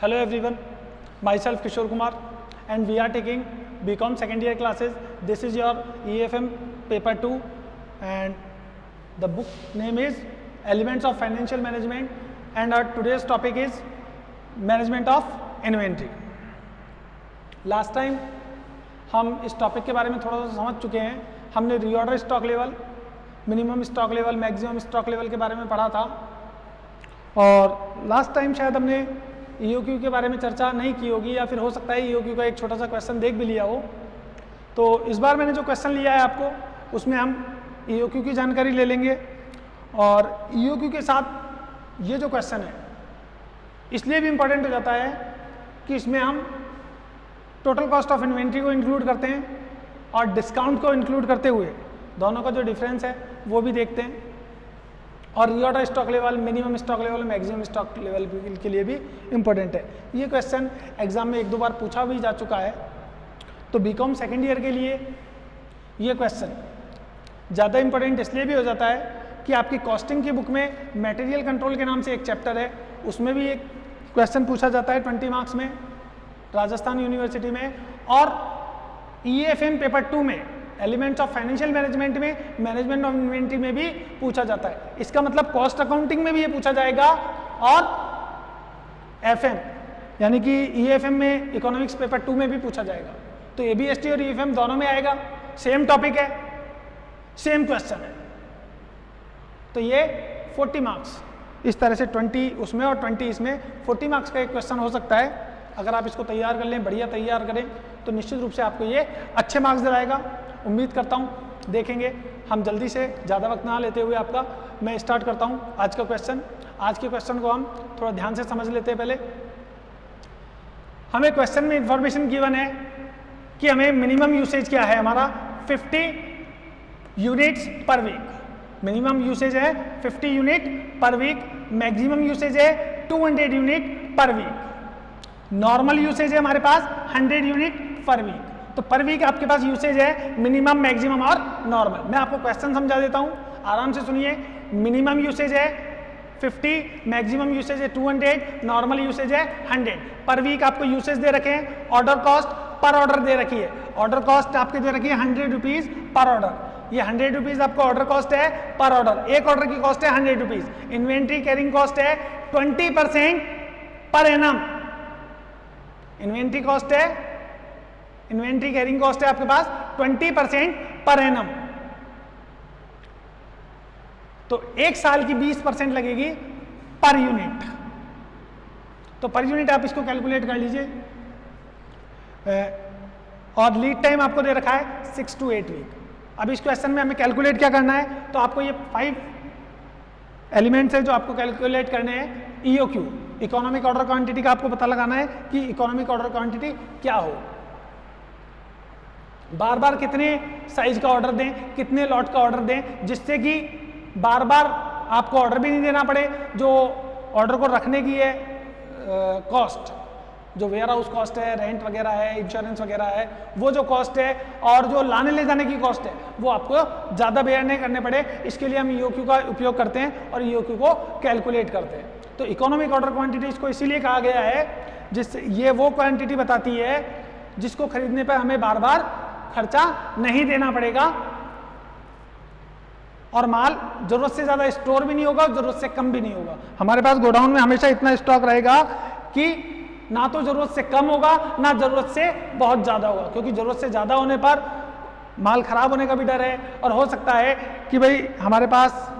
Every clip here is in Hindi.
Hello everyone, myself Kishore Kumar and we are taking BCom second year classes. This is your EFM paper 2 and the book name is Elements of Financial Management and our today's topic is Management of Inventory. Last time हम इस टॉपिक के बारे में थोड़ा सा समझ चुके हैं. हमने reorder stock level, minimum stock level, maximum stock level के बारे में पढ़ा था और लास्ट टाइम शायद हमने EOQ के बारे में चर्चा नहीं की होगी या फिर हो सकता है EOQ का एक छोटा सा क्वेश्चन देख भी लिया हो. तो इस बार मैंने जो क्वेश्चन लिया है आपको उसमें हम EOQ की जानकारी ले लेंगे और EOQ के साथ ये जो क्वेश्चन है इसलिए भी इम्पोर्टेंट हो जाता है कि इसमें हम टोटल कॉस्ट ऑफ इन्वेंट्री को इंक्लूड करते हैं और डिस्काउंट को इंक्लूड करते हुए दोनों का जो डिफरेंस है वो भी देखते हैं और reorder stock level, minimum stock level, maximum stock level के लिए भी इम्पोर्टेंट है. ये क्वेश्चन एग्जाम में एक दो बार पूछा भी जा चुका है. तो बीकॉम सेकेंड ईयर के लिए ये क्वेश्चन ज़्यादा इम्पोर्टेंट इसलिए भी हो जाता है कि आपकी कॉस्टिंग की बुक में मटेरियल कंट्रोल के नाम से एक चैप्टर है, उसमें भी एक क्वेश्चन पूछा जाता है 20 मार्क्स में राजस्थान यूनिवर्सिटी में. और EFM पेपर 2 में एलिमेंट्स ऑफ फाइनेंशियल मैनेजमेंट में मैनेजमेंट ऑफ इन्वेंट्री में भी पूछा जाता है. इसका मतलब कॉस्ट अकाउंटिंग में भी ये पूछा जाएगा और FM यानी कि EFM में इकोनॉमिक्स पेपर 2 में भी पूछा जाएगा. तो ABST और EFM दोनों में आएगा. सेम टॉपिक है, सेम क्वेश्चन है. तो ये 40 मार्क्स इस तरह से 20 उसमें और 20 इसमें 40 मार्क्स का एक क्वेश्चन हो सकता है. अगर आप इसको तैयार कर लें, बढ़िया तैयार करें तो निश्चित रूप से आपको ये अच्छे मार्क्स दिलाएगा. उम्मीद करता हूँ देखेंगे. हम जल्दी से ज़्यादा वक्त ना लेते हुए आपका मैं स्टार्ट करता हूँ आज का क्वेश्चन. आज के क्वेश्चन को हम थोड़ा ध्यान से समझ लेते हैं. पहले हमें क्वेश्चन में इंफॉर्मेशन गिवन है कि हमें मिनिमम यूसेज क्या है. हमारा 50 यूनिट्स पर वीक मिनिमम यूसेज है, 50 यूनिट पर वीक. मैक्सिमम यूसेज है 200 यूनिट पर वीक. नॉर्मल यूसेज है हमारे पास 100 यूनिट पर वीक. तो पर वीक आपके पास यूसेज है मिनिमम, मैक्सिमम और नॉर्मल. मैं आपको क्वेश्चन समझा देता हूं, आराम से सुनिए. मिनिमम यूसेज है 50, मैक्सिमम यूसेज है 200, नॉर्मल यूसेज है 100. पर वीक आपको यूसेज दे रखे हैं. ऑर्डर कॉस्ट पर ऑर्डर दे रखी है. ऑर्डर कॉस्ट आपके दे रखी है 100 रुपीज पर ऑर्डर. ये 100 रुपीज आपको ऑर्डर कॉस्ट है पर ऑर्डर. एक ऑर्डर की कॉस्ट है 100 रुपीज. इन्वेंट्री कैरिंग कॉस्ट है 20% पर एनम. इन्वेंट्री कॉस्ट है, इन्वेंट्री कैरिंग कॉस्ट है आपके पास 20% पर एनम. तो एक साल की 20% लगेगी पर यूनिट. तो पर यूनिट आप इसको कैलकुलेट कर लीजिए. और लीड टाइम आपको दे रखा है 6 to 8 वीक. अब इस क्वेश्चन में हमें कैलकुलेट क्या करना है, तो आपको ये 5 एलिमेंट्स है जो आपको कैलकुलेट करने हैं. EOQ इकोनॉमिक ऑर्डर क्वांटिटी का आपको पता लगाना है कि इकोनॉमिक ऑर्डर क्वांटिटी क्या हो. बार बार कितने साइज का ऑर्डर दें, कितने लॉट का ऑर्डर दें, जिससे कि बार बार आपको ऑर्डर भी नहीं देना पड़े. जो ऑर्डर को रखने की है कॉस्ट, जो वेयर हाउस कॉस्ट है, रेंट वगैरह है, इंश्योरेंस वगैरह है, वो जो कॉस्ट है और जो लाने ले जाने की कॉस्ट है वो आपको ज़्यादा बेयर नहीं करने पड़े. इसके लिए हम EOQ का उपयोग करते हैं और EOQ को कैलकुलेट करते हैं. तो इकोनॉमिक ऑर्डर क्वांटिटी इसको इसीलिए कहा गया है जिससे ये वो क्वांटिटी बताती है जिसको खरीदने पर हमें बार बार खर्चा नहीं देना पड़ेगा और माल जरूरत से ज़्यादा स्टोर भी नहीं होगा, जरूरत से कम भी नहीं होगा. हमारे पास गोडाउन में हमेशा इतना स्टॉक रहेगा कि ना तो जरूरत से कम होगा ना जरूरत से बहुत ज़्यादा होगा, क्योंकि जरूरत से ज़्यादा होने पर माल खराब होने का भी डर है और हो सकता है कि भाई हमारे पास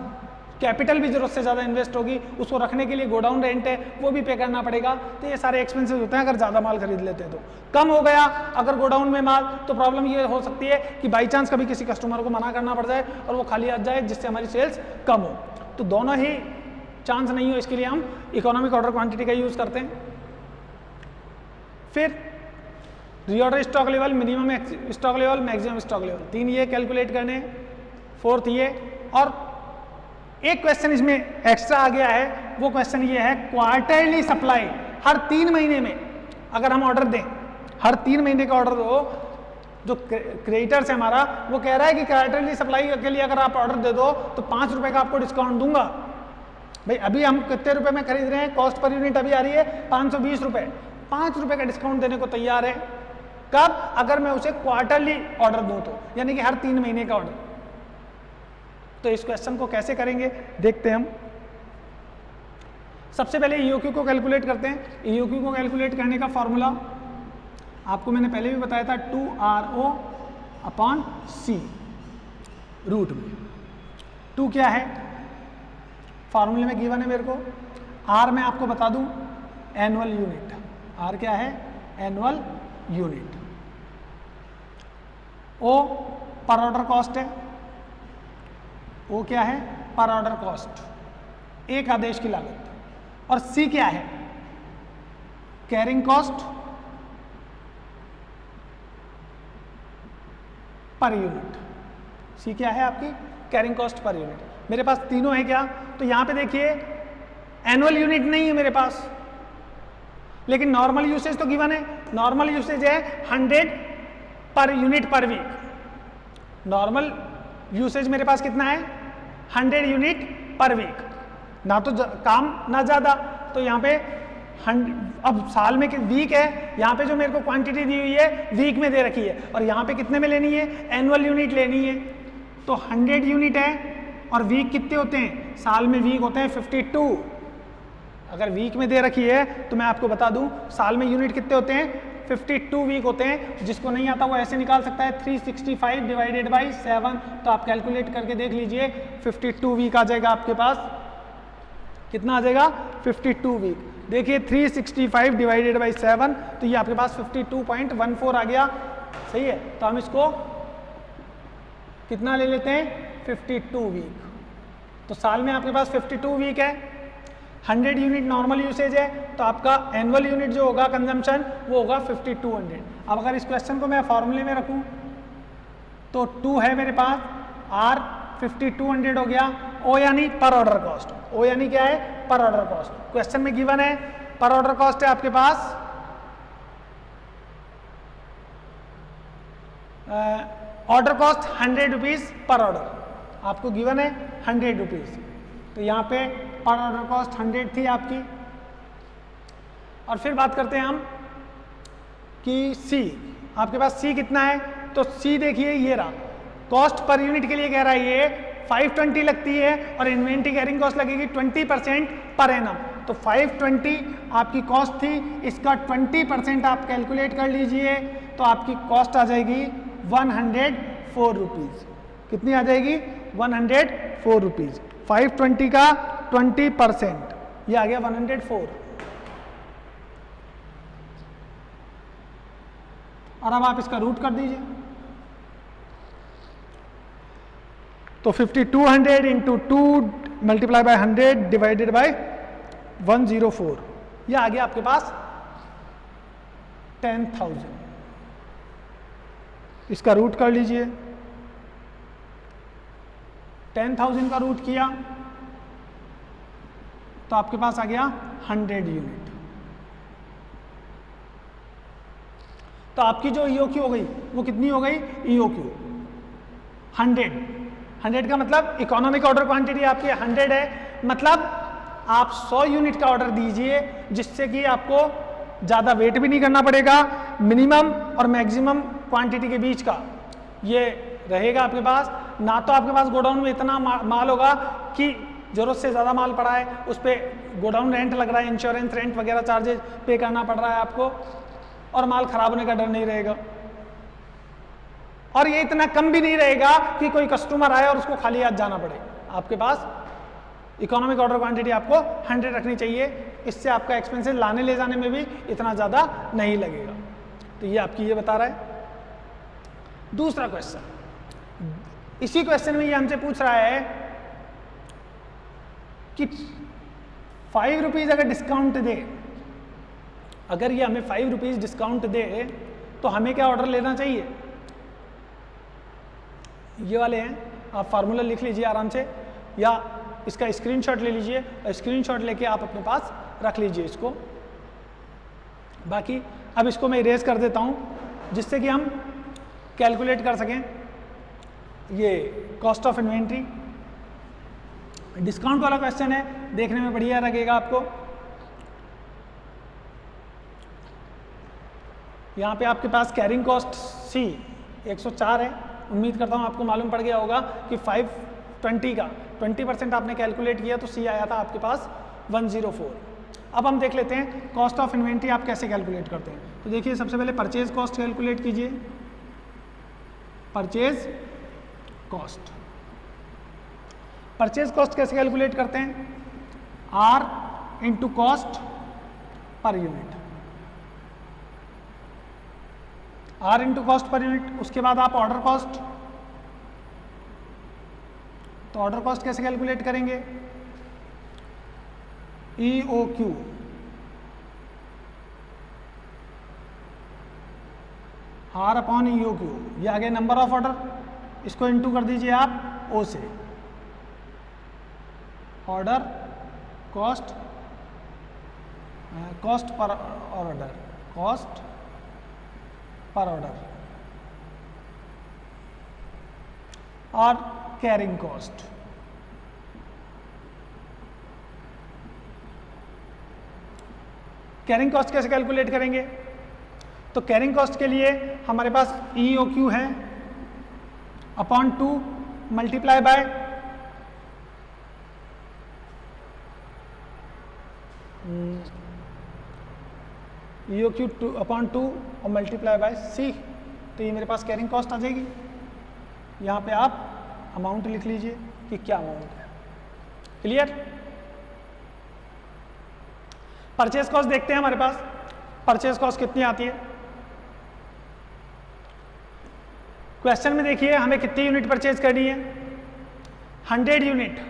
कैपिटल भी जरूरत से ज़्यादा इन्वेस्ट होगी, उसको रखने के लिए गोडाउन रेंट है वो भी पे करना पड़ेगा. तो ये सारे एक्सपेंसेस होते हैं अगर ज़्यादा माल खरीद लेते हैं. तो कम हो गया अगर गोडाउन में माल तो प्रॉब्लम ये हो सकती है कि बाई चांस कभी किसी कस्टमर को मना करना पड़ जाए और वो खाली आ जाए जिससे हमारी सेल्स कम हो. तो दोनों ही चांस नहीं हो, इसके लिए हम इकोनॉमिक ऑर्डर क्वांटिटी का यूज़ करते हैं. फिर reorder stock level, minimum stock level, maximum stock level, 3 ये कैलकुलेट करने. 4th ये. और एक क्वेश्चन इसमें एक्स्ट्रा आ गया है, वो क्वेश्चन ये है क्वार्टरली सप्लाई. हर 3 महीने में अगर हम ऑर्डर दें, हर 3 महीने का ऑर्डर दो, जो क्रेडिटर्स है हमारा वो कह रहा है कि क्वार्टरली सप्लाई के लिए अगर आप ऑर्डर दे दो तो 5 रुपए का आपको डिस्काउंट दूंगा. भाई अभी हम कितने रुपए में खरीद रहे हैं, कॉस्ट पर यूनिट अभी आ रही है 520 रुपए, 5 रुपए का डिस्काउंट देने को तैयार है। कब? अगर मैं उसे क्वार्टरली ऑर्डर दूं तो, यानी कि हर 3 महीने का ऑर्डर। तो इस क्वेश्चन को कैसे करेंगे देखते हैं हम। सबसे पहले ईओक्यू को कैलकुलेट करते हैं। ईओक्यू को कैलकुलेट करने का फॉर्मूला आपको मैंने पहले भी बताया था, 2RO/C रूट में। 2 क्या है? फॉर्मूले में गिवन है मेरे को। R मैं आपको बता दूं एनुअल यूनिट। R क्या है? Annual unit. O पर ऑर्डर कॉस्ट है। O क्या है? पर ऑर्डर कॉस्ट, एक आदेश की लागत। और C क्या है? Carrying cost per unit. C क्या है आपकी? Carrying cost per unit. मेरे पास तीनों है क्या? तो यहां पे देखिए एनुअल यूनिट नहीं है मेरे पास, लेकिन नॉर्मल यूसेज तो गिवन है। नॉर्मल यूसेज है 100 पर यूनिट पर वीक। नॉर्मल यूसेज मेरे पास कितना है? 100 यूनिट पर वीक। ना तो काम ना ज्यादा, तो यहाँ पे अब साल में वीक है, यहाँ पे जो मेरे को क्वांटिटी दी हुई है वीक में दे रखी है, और यहाँ पे कितने में लेनी है? एनुअल यूनिट लेनी है। तो 100 यूनिट है, और वीक कितने होते हैं? साल में वीक होते हैं 52। अगर वीक में दे रखी है तो मैं आपको बता दूं साल में यूनिट कितने होते हैं? 52 वीक होते हैं। जिसको नहीं आता वो ऐसे निकाल सकता है 365 डिवाइडेड बाई 7। तो आप कैलकुलेट करके देख लीजिए, 52 वीक आ जाएगा आपके पास। कितना आ जाएगा? 52 वीक। देखिए 365 डिवाइडेड बाई 7, तो ये आपके पास 52.14 आ गया। सही है, तो हम इसको कितना ले लेते हैं? 52 वीक। तो साल में आपके पास 52 वीक है, 100 यूनिट नॉर्मल यूसेज है, तो आपका एनुअल यूनिट जो होगा कंजम्पशन वो होगा 5200। अब अगर इस क्वेश्चन को मैं फॉर्मूले में रखूं तो 2 है मेरे पास, R 5200 हो गया। O यानी पर ऑर्डर कॉस्ट। O यानी क्या है? Per order cost. क्वेश्चन में गिवन है पर ऑर्डर कॉस्ट है आपके पास order cost 100 rupees per order. आपको गिवन है 100 रुपीज, तो यहाँ पे पर ऑर्डर कॉस्ट 100 थी आपकी। और फिर बात करते हैं हम कि C, आपके पास C कितना है? तो C देखिए ये रहा, कॉस्ट पर यूनिट के लिए कह रहा है ये 520 लगती है, और इन्वेंट्री कैरिंग कॉस्ट लगेगी 20% पर एनम। तो 520 आपकी कॉस्ट थी, इसका 20% आप कैलकुलेट कर लीजिए, तो आपकी कॉस्ट आ जाएगी 104 रुपीज। कितनी आ जाएगी? 104 रुपीज। 520 का 20%, ये आ गया 104। और अब आप इसका रूट कर दीजिए, तो 5200 into 2 multiply by 100 divided by 104, ये आ गया आपके पास 10,000। इसका रूट कर लीजिए, 10,000 का रूट किया तो आपके पास आ गया 100 यूनिट। तो आपकी जो ईओक्यू हो गई वो कितनी हो गई? ईओक्यू 100 का मतलब इकोनॉमिक ऑर्डर क्वांटिटी आपकी 100 है, मतलब आप 100 यूनिट का ऑर्डर दीजिए, जिससे कि आपको ज़्यादा वेट भी नहीं करना पड़ेगा। मिनिमम और मैक्सिमम क्वांटिटी के बीच का ये रहेगा आपके पास। ना तो आपके पास गोडाउन में इतना माल होगा कि जरूरत से ज़्यादा माल पड़ा है, उस पर गोडाउन रेंट लग रहा है, इंश्योरेंस रेंट वगैरह चार्जेस पे करना पड़ रहा है आपको, और माल खराब होने का डर नहीं रहेगा। और ये इतना कम भी नहीं रहेगा कि कोई कस्टमर आए और उसको खाली हाथ जाना पड़े। आपके पास इकोनॉमिक ऑर्डर क्वांटिटी आपको 100 रखनी चाहिए, इससे आपका एक्सपेंसेस लाने ले जाने में भी इतना ज़्यादा नहीं लगेगा। तो ये आपकी ये बता रहा है। दूसरा क्वेश्चन, इसी क्वेश्चन में ये हमसे पूछ रहा है कि 5 रुपीज़ अगर डिस्काउंट दे, अगर ये हमें 5 रुपीज़ डिस्काउंट दे तो हमें क्या ऑर्डर लेना चाहिए? ये वाले हैं, आप फार्मूला लिख लीजिए आराम से, या इसका स्क्रीनशॉट ले लीजिए, और स्क्रीनशॉट लेके आप अपने पास रख लीजिए इसको। बाकी अब इसको मैं इरेज कर देता हूँ, जिससे कि हम कैलकुलेट कर सकें ये कॉस्ट ऑफ इन्वेंट्री। डिस्काउंट वाला क्वेश्चन है, देखने में बढ़िया लगेगा आपको। यहाँ पे आपके पास कैरिंग कॉस्ट सी 104 है। उम्मीद करता हूँ आपको मालूम पड़ गया होगा कि 520 का 20% आपने कैलकुलेट किया तो सी आया था आपके पास 104। अब हम देख लेते हैं कॉस्ट ऑफ इन्वेंट्री आप कैसे कैलकुलेट करते हैं। तो देखिए सबसे पहले परचेज कॉस्ट कैलकुलेट कीजिए। परचेज कॉस्ट, परचेज कॉस्ट कैसे कैलकुलेट करते हैं? R into cost per unit, R into cost per unit. उसके बाद आप ऑर्डर कॉस्ट, तो ऑर्डर कॉस्ट कैसे कैलकुलेट करेंगे? EOQ, आर अपॉन EOQ, ये आ गया नंबर ऑफ ऑर्डर, इसको इंटू कर दीजिए आप ओ से। Order cost, cost per order, cost per order, और कैरिंग कॉस्ट। कैरिंग कॉस्ट कैसे कैलकुलेट करेंगे? तो कैरिंग कॉस्ट के लिए हमारे पास EOQ है upon 2 multiply by EOQ 2 upon 2 और मल्टीप्लाई बाय C, तो ये मेरे पास कैरिंग कॉस्ट आ जाएगी। यहाँ पे आप अमाउंट लिख लीजिए कि क्या अमाउंट है। क्लियर? परचेज कॉस्ट देखते हैं हमारे पास परचेज कॉस्ट कितनी आती है। क्वेश्चन में देखिए हमें कितनी यूनिट परचेज करनी है? 100 यूनिट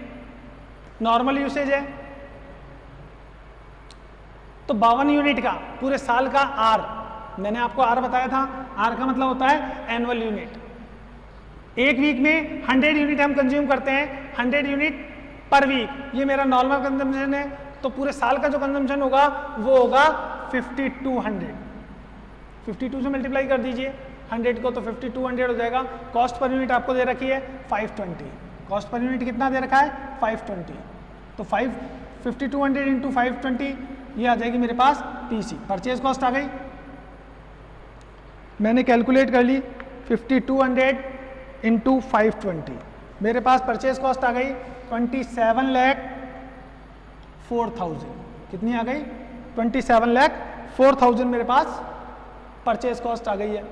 नॉर्मल यूसेज है, तो 52 यूनिट का पूरे साल का आर, मैंने आपको आर बताया था, आर का मतलब होता है एनुअल यूनिट। एक वीक में 100 यूनिट हम कंज्यूम करते हैं, 100 यूनिट पर वीक, ये मेरा नॉर्मल कंजम्पशन है। तो पूरे साल का जो कंजम्पशन होगा वो होगा 5200। 52 से मल्टीप्लाई कर दीजिए 100 को, तो 5200 हो जाएगा। कॉस्ट पर यूनिट आपको दे रखी है 520, कॉस्ट पर यूनिट कितना दे रखा है? 520, तो 5200 इंटू 520, ये आ जाएगी मेरे पास PC। परचेज कॉस्ट आ गई, मैंने कैलकुलेट कर ली 5200 इंटू 520, मेरे पास परचेज कॉस्ट आ गई 27,04,000। कितनी आ गई? 27,04,000 मेरे पास परचेज कॉस्ट आ गई है।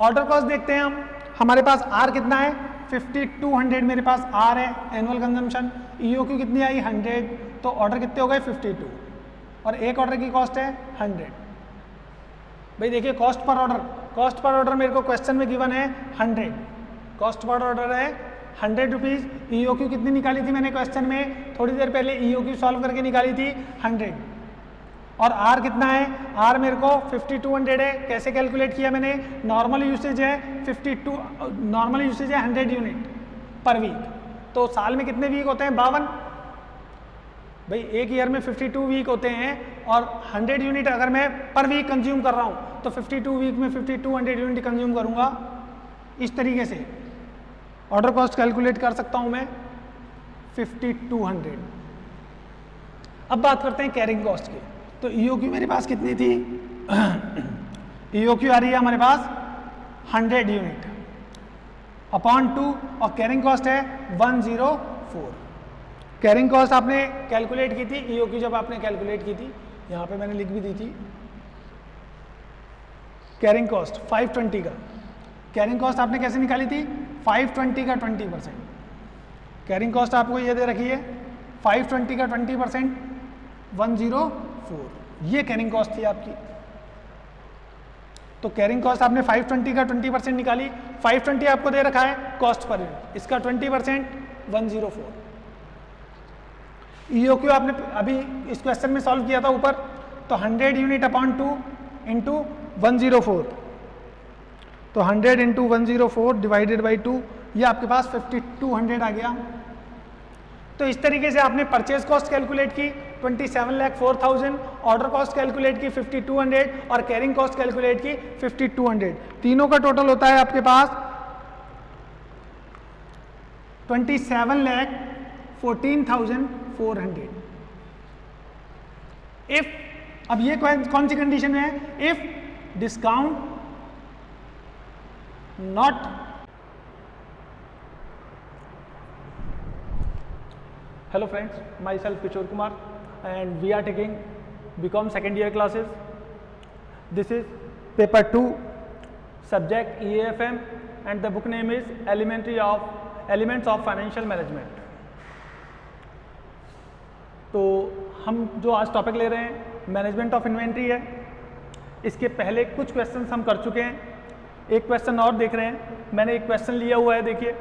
ऑर्डर कॉस्ट देखते हैं हम, हमारे पास आर कितना है? 5200 मेरे पास आर है, एनुअल कंजम्पशन। EOQ कितनी आई? 100, तो ऑर्डर कितने हो गए? 52, और एक ऑर्डर की कॉस्ट है 100। भाई देखिए cost per order, cost per order मेरे को क्वेश्चन में गिवन है 100, कॉस्ट पर ऑर्डर है 100 रुपीज़। EOQ कितनी निकाली थी मैंने क्वेश्चन में? थोड़ी देर पहले EOQ सॉल्व करके निकाली थी 100। और आर कितना है? आर मेरे को 5200 है। कैसे कैलकुलेट किया मैंने? नॉर्मल यूसेज है 52, नॉर्मल यूसेज है 100 यूनिट पर वीक, तो साल में कितने वीक होते हैं? 52। भाई एक ईयर में 52 वीक होते हैं, और 100 यूनिट अगर मैं पर वीक कंज्यूम कर रहा हूँ तो 52 वीक में 5200 यूनिट कंज्यूम करूँगा। इस तरीके से ऑर्डर कॉस्ट कैलकुलेट कर सकता हूँ मैं 5200। अब बात करते हैं कैरिंग कॉस्ट की। तो EOQ मेरे पास कितनी थी? EOQ आ रही है हमारे पास 100 यूनिट अपॉन 2, और कैरिंग कॉस्ट है 104। कैरिंग कॉस्ट आपने कैलकुलेट की थी, EOQ जब आपने कैलकुलेट की थी, यहाँ पे मैंने लिख भी दी थी। कैरिंग कॉस्ट 520 का, कैरिंग कॉस्ट आपने कैसे निकाली थी? 520 का 20%। कैरिंग कॉस्ट आपको ये दे रखी है 520 का 20%, 104, ये कैरिंग कॉस्ट थी आपकी। तो कैरिंग कॉस्ट आपने 520 का 20% निकाली, 520 आपको दे रखा है कॉस्ट पर यूनिट, इसका 20% 104। EOQ आपने अभी इस क्वेश्चन में सॉल्व किया था ऊपर, तो 100 यूनिट अपॉन 2 इंटू 104, तो 100 इंटू 104 डिवाइडेड बाई 2, ये आपके पास 5200 आ गया। तो इस तरीके से आपने परचेज कॉस्ट कैलकुलेट की 27,04,000, ऑर्डर कॉस्ट कैलकुलेट की 5200, और कैरिंग कॉस्ट कैलकुलेट की 5200। तीनों का टोटल होता है आपके पास 14,400। इफ, अब ये कौन सी कंडीशन है, if discount not, hello friends, myself Kishore Kumar and we are taking BCom second year classes. This is paper 2, subject EAFM and the book name is Elements of Financial Management. तो हम जो आज टॉपिक ले रहे हैं मैनेजमेंट ऑफ इन्वेंट्री है। इसके पहले कुछ क्वेश्चंस हम कर चुके हैं, एक क्वेश्चन और देख रहे हैं। मैंने एक क्वेश्चन लिया हुआ है, देखिए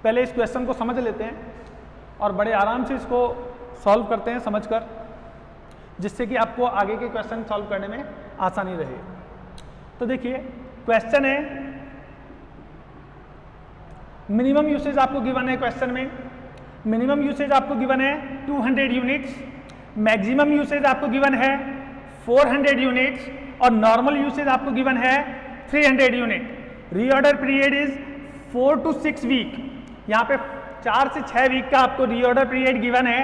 पहले इस क्वेश्चन को समझ लेते हैं और बड़े आराम से इसको सॉल्व करते हैं समझकर, जिससे कि आपको आगे के क्वेश्चन सॉल्व करने में आसानी रहे। तो देखिए क्वेश्चन है, मिनिमम यूसेज आपको गिवन है क्वेश्चन में, मिनिमम यूसेज आपको गिवन है 200 यूनिट्स, मैक्सिमम यूसेज आपको गिवन है 400 यूनिट्स और नॉर्मल यूसेज आपको गिवन है 300 unit. Reorder period is 4 to 6 week, यहाँ पे 4 से 6 वीक का आपको रीऑर्डर पीरियड गिवन है।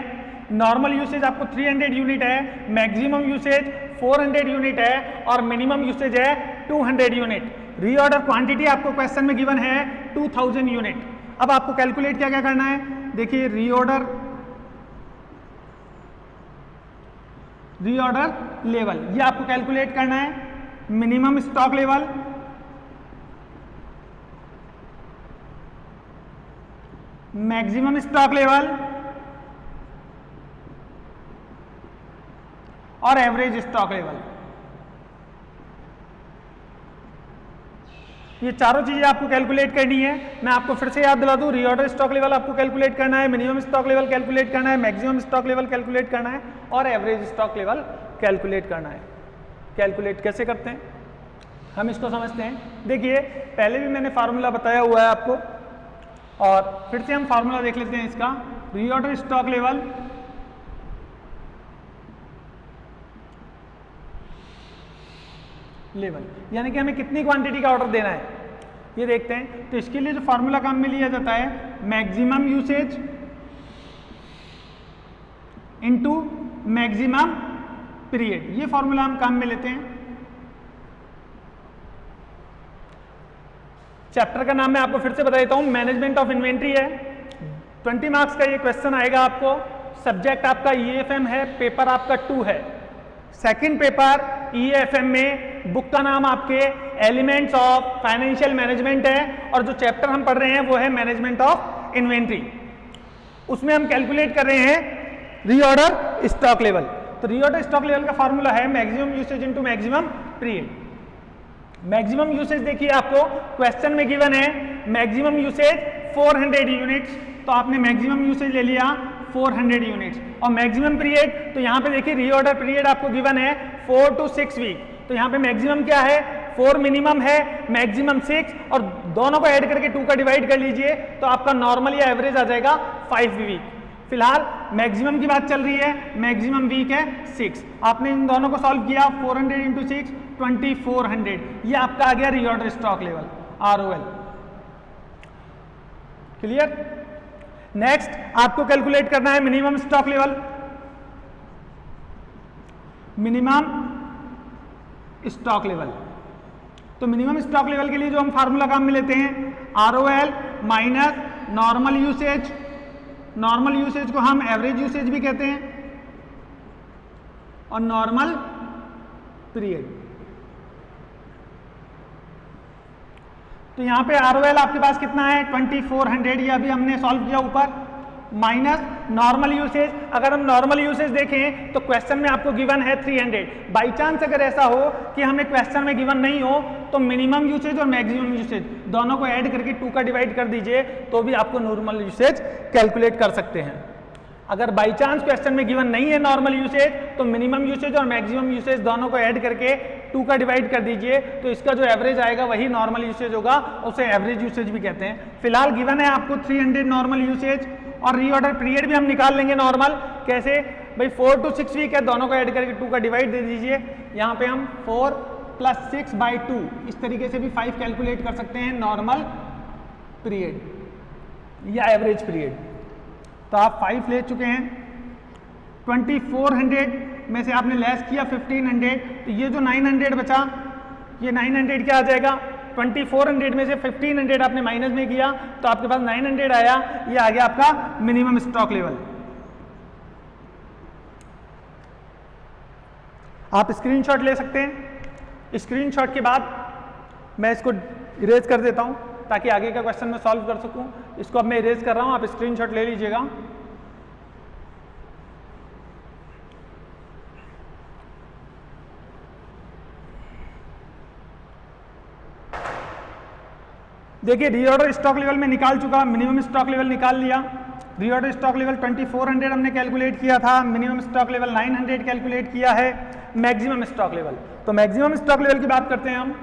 नॉर्मल यूसेज आपको 300 यूनिट है, मैक्सिमम यूसेज 400 यूनिट है और मिनिमम यूसेज है 200 यूनिट। रीऑर्डर क्वांटिटी आपको क्वेश्चन में गिवन है 2000 यूनिट। अब आपको कैलकुलेट क्या क्या करना है, देखिए रीऑर्डर लेवल, ये आपको कैलकुलेट करना है। Minimum stock level, maximum stock level और एवरेज स्टॉक लेवल, ये चारों चीजें आपको कैलकुलेट करनी है। मैं आपको फिर से याद दिला दूं, रीऑर्डर स्टॉक लेवल आपको कैलकुलेट करना है, मिनिमम स्टॉक लेवल कैलकुलेट करना है, मैक्सिमम स्टॉक लेवल कैलकुलेट करना है और एवरेज स्टॉक लेवल कैलकुलेट करना है। कैलकुलेट कैसे करते हैं हम इसको समझते हैं। देखिए पहले भी मैंने फार्मूला बताया हुआ है आपको और फिर से हम फार्मूला देख लेते हैं इसका। रीऑर्डर स्टॉक लेवल यानी कि हमें कितनी क्वांटिटी का ऑर्डर देना है ये देखते हैं। तो इसके लिए जो फार्मूला काम में लिया जाता है, maximum usage into maximum period, ये फार्मूला हम काम में लेते हैं। चैप्टर का नाम मैं आपको फिर से बता देता हूं, मैनेजमेंट ऑफ इन्वेंट्री है। 20 मार्क्स का ये क्वेश्चन आएगा आपको। सब्जेक्ट आपका ईएफएम है, पेपर आपका 2 है। सेकंड पेपर ईएफएम में बुक का नाम आपके एलिमेंट्स ऑफ फाइनेंशियल मैनेजमेंट है और जो चैप्टर हम पढ़ रहे हैं वो है मैनेजमेंट ऑफ इन्वेंट्री। उसमें हम कैलकुलेट कर रहे हैं रीऑर्डर स्टॉक लेवल। तो रीऑर्डर स्टॉक लेवल का फॉर्मूला है maximum usage into maximum period. Maximum usage देखिए आपको क्वेश्चन में गिवन है, मैक्सिमम यूसेज 400 यूनिट्स, तो आपने मैक्सिमम यूसेज ले लिया 400 यूनिट्स। और मैक्सिमम पीरियड, तो यहाँ पे देखिए रीऑर्डर पीरियड आपको गिवन है 4 to 6 वीक, तो यहाँ पे मैक्सिमम क्या है 4 मिनिमम है, मैक्सिमम 6 और दोनों को ऐड करके 2 का डिवाइड कर लीजिए तो आपका नॉर्मल या एवरेज आ जाएगा 5 वीक। फिलहाल मैक्सिमम की बात चल रही है, मैक्सिमम वीक है 6। आपने इन दोनों को सॉल्व किया, 400 इंटू 6 2400, ये आपका आ गया reorder stock level ROL। Clear. Next आपको कैलकुलेट करना है minimum stock level. Minimum stock level, तो मिनिमम स्टॉक लेवल के लिए जो हम फार्मूला काम में लेते हैं ROL minus normal usage, normal usage को हम एवरेज यूसेज भी कहते हैं, और नॉर्मल पीरियड। तो यहां पे ROL आपके पास कितना है 2400, ये अभी हमने सॉल्व किया ऊपर, माइनस नॉर्मल यूसेज। अगर हम नॉर्मल यूसेज देखें तो क्वेश्चन में आपको गिवन है 300। बाई चांस अगर ऐसा हो कि हमें क्वेश्चन में गिवन नहीं हो तो मिनिमम यूसेज और मैक्सिमम यूसेज दोनों को ऐड करके 2 का डिवाइड कर दीजिए तो भी आपको नॉर्मल यूसेज कैलकुलेट कर सकते हैं। अगर बाई चांस क्वेश्चन में गिवन नहीं है नॉर्मल यूसेज तो मिनिमम यूसेज और मैक्सिमम यूसेज दोनों को ऐड करके 2 का डिवाइड कर दीजिए तो इसका जो एवरेज आएगा वही नॉर्मल यूसेज होगा, उसे एवरेज यूसेज भी कहते हैं। फिलहाल गिवन है आपको 300 नॉर्मल यूसेज और रीऑर्डर पीरियड भी हम निकाल लेंगे नॉर्मल। कैसे भाई 4 to 6 वीक है, दोनों को ऐड करके 2 का डिवाइड दे दीजिए। यहाँ पे हम 4 + 6/2 इस तरीके से भी 5 कैलकुलेट कर सकते हैं नॉर्मल पीरियड या एवरेज पीरियड। तो आप 5 ले चुके हैं, 2400 में से आपने लेस किया 1500, तो ये जो 900 बचा, ये 900 क्या आ जाएगा, 2400 में से 1500 आपने माइनस में किया तो आपके पास 900 आया, ये आ गया आपका मिनिमम स्टॉक लेवल। आप स्क्रीनशॉट ले सकते हैं। स्क्रीनशॉट के बाद मैं इसको इरेज कर देता हूं ताकि आगे का क्वेश्चन मैं सॉल्व कर सकूं। इसको अब मैं इरेज कर रहा हूं, आप स्क्रीनशॉट ले लीजिएगा। देखिए रीऑर्डर स्टॉक लेवल में निकाल चुका, मिनिमम स्टॉक लेवल निकाल लिया। रीऑर्डर स्टॉक लेवल 2400 हमने कैलकुलेट किया था, मिनिमम स्टॉक लेवल 900 कैलकुलेट किया है। मैक्सिमम स्टॉक लेवल, तो मैक्सिमम स्टॉक लेवल की बात करते हैं हम।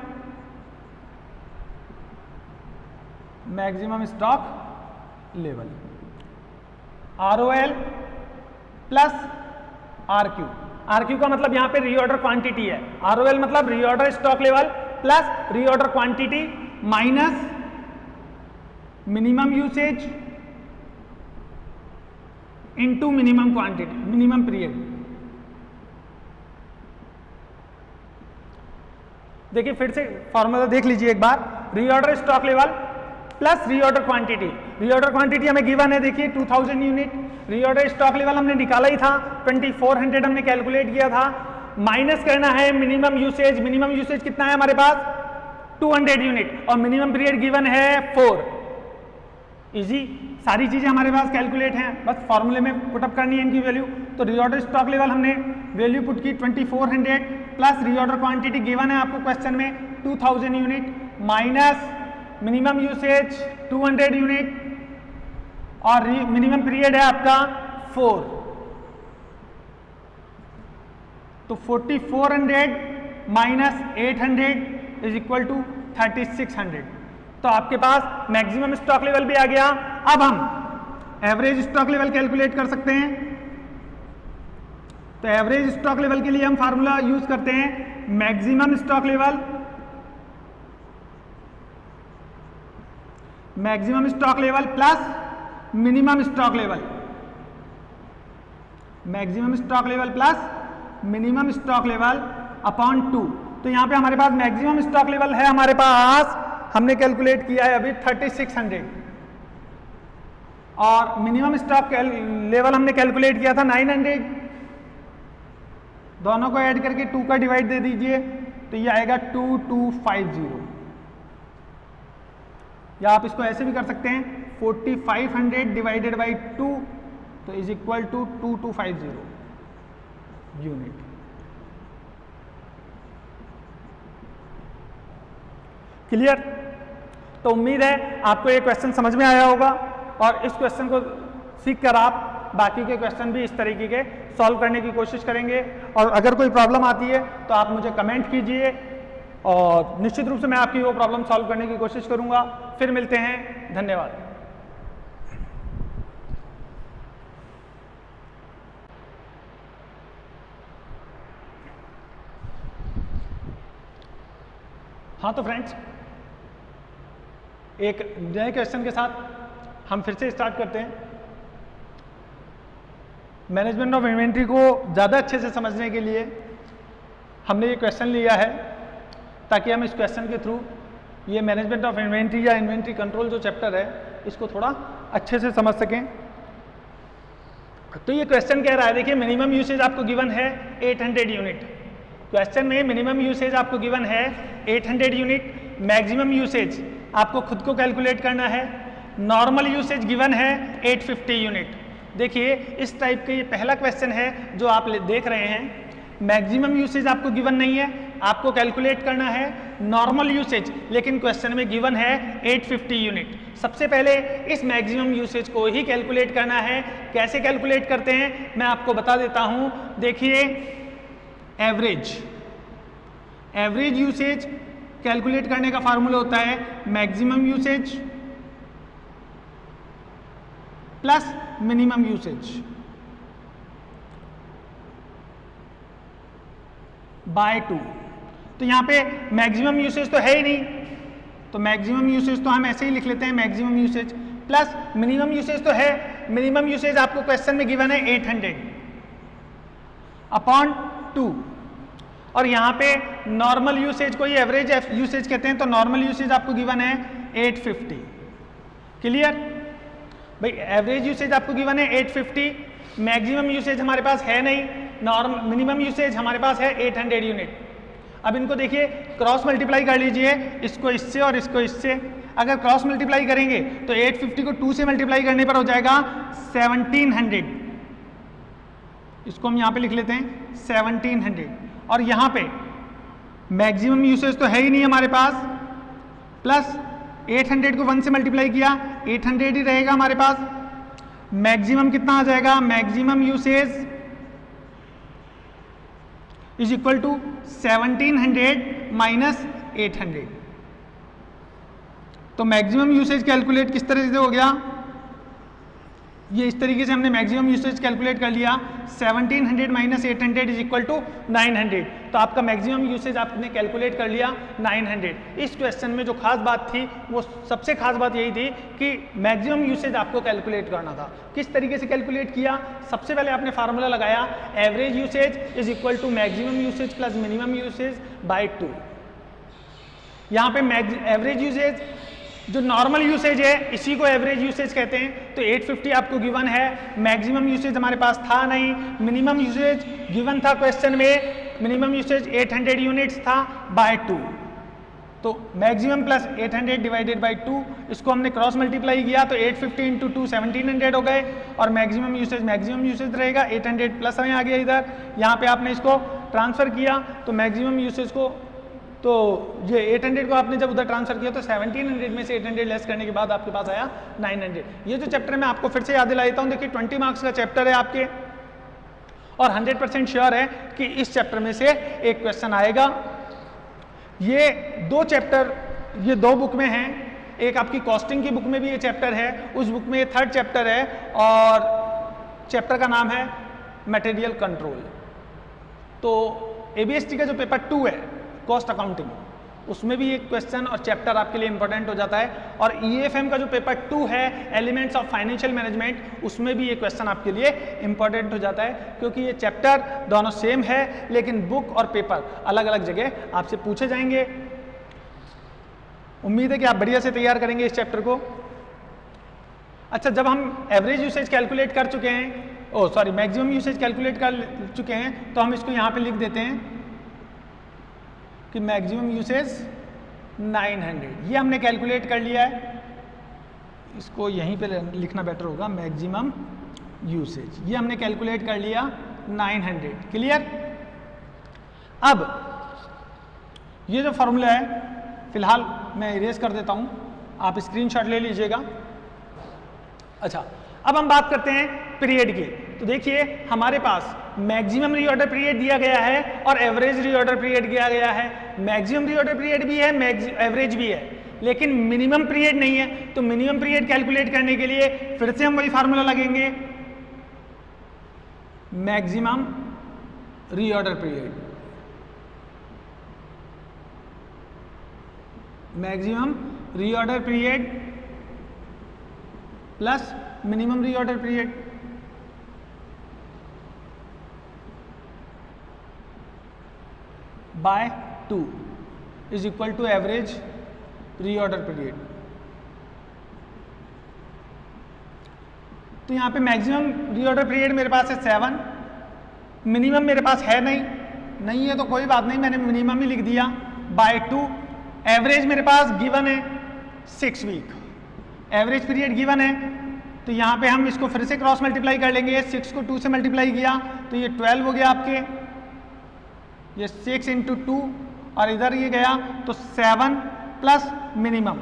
Maximum stock level ROL plus RQ। RQ का मतलब यहां पे रीऑर्डर क्वांटिटी है, ROL मतलब reorder stock level plus reorder quantity minus minimum usage into minimum quantity, minimum period. देखिए फिर से फॉर्मूला देख लीजिए एक बार, reorder stock level plus reorder quantity. Reorder quantity हमें गिवन है, देखिए 2000 यूनिट। रीऑर्डर स्टॉक लेवल हमने निकाला ही था, 2400 हमने कैलकुलेट किया था। माइनस करना है मिनिमम यूसेज। मिनिमम यूसेज कितना है हमारे पास, 200 यूनिट, और मिनिमम पीरियड गिवन है 4। इजी, सारी चीजें हमारे पास कैलकुलेट हैं, बस फॉर्मूले में पुटअप करनी है इनकी वैल्यू। तो रीऑर्डर स्टॉक लेवल हमने वैल्यू पुट की 2400 प्लस रीऑर्डर क्वांटिटी गिवन है आपको क्वेश्चन में 2000 unit minus minimum usage 200 unit और मिनिमम पीरियड है आपका 4। तो 4400 माइनस 800 इज इक्वल टू 3600। तो आपके पास मैक्सिमम स्टॉक लेवल भी आ गया। अब हम एवरेज स्टॉक लेवल कैलकुलेट कर सकते हैं। तो एवरेज स्टॉक लेवल के लिए हम फार्मूला यूज करते हैं, maximum stock level, maximum stock level plus minimum stock level, maximum stock level plus minimum stock level upon 2। तो यहां पे हमारे पास मैक्सिमम स्टॉक लेवल है, हमारे पास हमने कैलकुलेट किया है अभी 3600 और मिनिमम स्टॉक लेवल हमने कैलकुलेट किया था 900। दोनों को ऐड करके 2 का डिवाइड दे दीजिए तो ये आएगा 2250। या आप इसको ऐसे भी कर सकते हैं 4500 डिवाइडेड बाई 2 तो is equal to 2250 unit. Clear? तो उम्मीद है आपको ये क्वेश्चन समझ में आया होगा और इस क्वेश्चन को सीखकर आप बाकी के क्वेश्चन भी इस तरीके के सॉल्व करने की कोशिश करेंगे। और अगर कोई प्रॉब्लम आती है तो आप मुझे कमेंट कीजिए और निश्चित रूप से मैं आपकी वो प्रॉब्लम सॉल्व करने की कोशिश करूंगा। फिर मिलते हैं, धन्यवाद। हाँ तो फ्रेंड्स, एक नए क्वेश्चन के साथ हम फिर से स्टार्ट करते हैं। मैनेजमेंट ऑफ इन्वेंट्री को ज़्यादा अच्छे से समझने के लिए हमने ये क्वेश्चन लिया है ताकि हम इस क्वेश्चन के थ्रू ये मैनेजमेंट ऑफ इन्वेंट्री या इन्वेंट्री कंट्रोल जो चैप्टर है इसको थोड़ा अच्छे से समझ सकें। तो ये क्वेश्चन कह रहा है, देखिए मिनिमम यूसेज आपको गिवन है 800 यूनिट। क्वेश्चन में मिनिमम यूसेज आपको गिवन है 800 यूनिट, मैक्सिमम यूसेज आपको खुद को कैलकुलेट करना है, नॉर्मल यूसेज गिवन है 850 यूनिट। देखिए इस टाइप का ये पहला क्वेश्चन है जो आप देख रहे हैं। मैक्सिमम यूसेज आपको गिवन नहीं है, आपको कैलकुलेट करना है नॉर्मल यूसेज, लेकिन क्वेश्चन में गिवन है 850 यूनिट। सबसे पहले इस मैक्सिमम यूसेज को ही कैलकुलेट करना है। कैसे कैलकुलेट करते हैं मैं आपको बता देता हूं। देखिए एवरेज यूसेज कैलकुलेट करने का फार्मूला होता है maximum usage plus minimum usage by 2। तो यहां पे मैक्सिमम यूसेज तो है ही नहीं, तो मैक्सिमम यूसेज तो हम ऐसे ही लिख लेते हैं, maximum usage plus minimum usage तो है मिनिमम यूसेज आपको क्वेश्चन में गिवन है 800 अपॉन 2, और यहाँ पे नॉर्मल यूसेज को ही एवरेज यूसेज कहते हैं, तो नॉर्मल यूसेज आपको गिवन है 850। क्लियर भाई, एवरेज यूसेज आपको गिवन है 850, मैक्सिमम यूसेज हमारे पास है नहीं, मिनिमम यूसेज हमारे पास है 800 यूनिट। अब इनको देखिए क्रॉस मल्टीप्लाई कर लीजिए, इसको इससे और इसको इससे। अगर क्रॉस मल्टीप्लाई करेंगे तो 850 को 2 से मल्टीप्लाई करने पर हो जाएगा 1700, इसको हम यहाँ पे लिख लेते हैं 1700। और यहाँ पे मैक्सिमम यूसेज तो है ही नहीं हमारे पास, प्लस 800 को 1 से मल्टीप्लाई किया 800 ही रहेगा हमारे पास। मैक्सिमम कितना आ जाएगा, maximum usage is equal to 1700 minus 800। तो मैक्सिमम यूसेज कैलकुलेट किस तरह से हो गया, ये इस तरीके से हमने मैक्सिमम यूसेज कैलकुलेट कर लिया, 1700 माइनस 800 इज इक्वल टू 900। तो आपका मैक्सिमम यूसेज आपने कैलकुलेट कर लिया 900। इस क्वेश्चन में जो खास बात थी, वो सबसे खास बात यही थी कि मैक्सिमम यूसेज आपको कैलकुलेट करना था। किस तरीके से कैलकुलेट किया, सबसे पहले आपने फार्मूला लगाया average usage is equal to maximum usage plus minimum usage by 2। यहाँ पे एवरेज यूसेज जो नॉर्मल यूसेज है इसी को एवरेज यूसेज कहते हैं। तो 850 आपको गिवन है, मैक्सिमम यूसेज हमारे पास था नहीं, मिनिमम यूसेज गिवन था क्वेश्चन में, मिनिमम यूसेज 800 यूनिट्स था बाय 2। तो मैक्सिमम प्लस 800 डिवाइडेड बाय 2, इसको हमने क्रॉस मल्टीप्लाई किया तो 850 इंटू 2 1700 हो गए, और मैक्सिमम यूसेज रहेगा 800 प्लस में आ गया इधर। यहाँ पे आपने इसको ट्रांसफर किया तो मैक्सिमम यूसेज को, तो ये 800 को आपने जब उधर ट्रांसफर किया तो 1700 में से 800 लेस करने के बाद आपके पास आया 900। ये जो चैप्टर मैं आपको फिर से याद दिला देता हूँ, देखिए 20 मार्क्स का चैप्टर है आपके, और 100% श्योर है कि इस चैप्टर में से एक क्वेश्चन आएगा। ये 2 चैप्टर ये 2 बुक में हैं, एक आपकी कॉस्टिंग की बुक में भी ये चैप्टर है, उस बुक में ये 3rd चैप्टर है, और चैप्टर का नाम है मटेरियल कंट्रोल। तो ABST का जो पेपर 2 है कॉस्ट अकाउंटिंग, उसमें भी एक क्वेश्चन और चैप्टर आपके लिए इंपॉर्टेंट हो जाता है, और EFM का जो पेपर 2 है एलिमेंट्स ऑफ फाइनेंशियल मैनेजमेंट, उसमें भी ये क्वेश्चन आपके लिए इंपॉर्टेंट हो जाता है, क्योंकि ये चैप्टर दोनों सेम है लेकिन बुक और पेपर अलग अलग जगह आपसे पूछे जाएंगे। उम्मीद है कि आप बढ़िया से तैयार करेंगे इस चैप्टर को। अच्छा, जब हम एवरेज यूसेज कैलकुलेट कर चुके हैं, मैक्सिमम यूसेज कैलकुलेट कर चुके हैं, तो हम इसको यहाँ पे लिख देते हैं कि मैक्सिमम यूसेज 900, ये हमने कैलकुलेट कर लिया है। इसको यहीं पे लिखना बेटर होगा, मैक्सिमम यूसेज ये हमने कैलकुलेट कर लिया 900। क्लियर। अब ये जो फॉर्मूला है फिलहाल मैं इरेज कर देता हूँ, आप स्क्रीनशॉट ले लीजिएगा। अच्छा, अब हम बात करते हैं पीरियड की। तो देखिए हमारे पास मैक्सिमम रीऑर्डर पीरियड दिया गया है और एवरेज रीऑर्डर पीरियड दिया गया है। मैक्सिमम रीऑर्डर पीरियड भी है, एवरेज भी है, लेकिन मिनिमम पीरियड नहीं है। तो मिनिमम पीरियड कैलकुलेट करने के लिए फिर से हम वही फार्मूला लगेंगे, maximum reorder period, maximum reorder period plus minimum reorder period. By 2 is equal to average reorder period. तो यहाँ पे मैक्सिमम रीऑर्डर पीरियड मेरे पास है 7, मिनिमम मेरे पास है नहीं है तो कोई बात नहीं, मैंने मिनिमम ही लिख दिया बाय 2। एवरेज मेरे पास गिवन है 6 वीक, एवरेज पीरियड गिवन है। तो यहाँ पे हम इसको फिर से क्रॉस मल्टीप्लाई कर लेंगे, 6 को 2 से मल्टीप्लाई किया तो ये 12 हो गया आपके, ये 6 इंटू 2 और इधर ये गया तो 7 प्लस मिनिमम,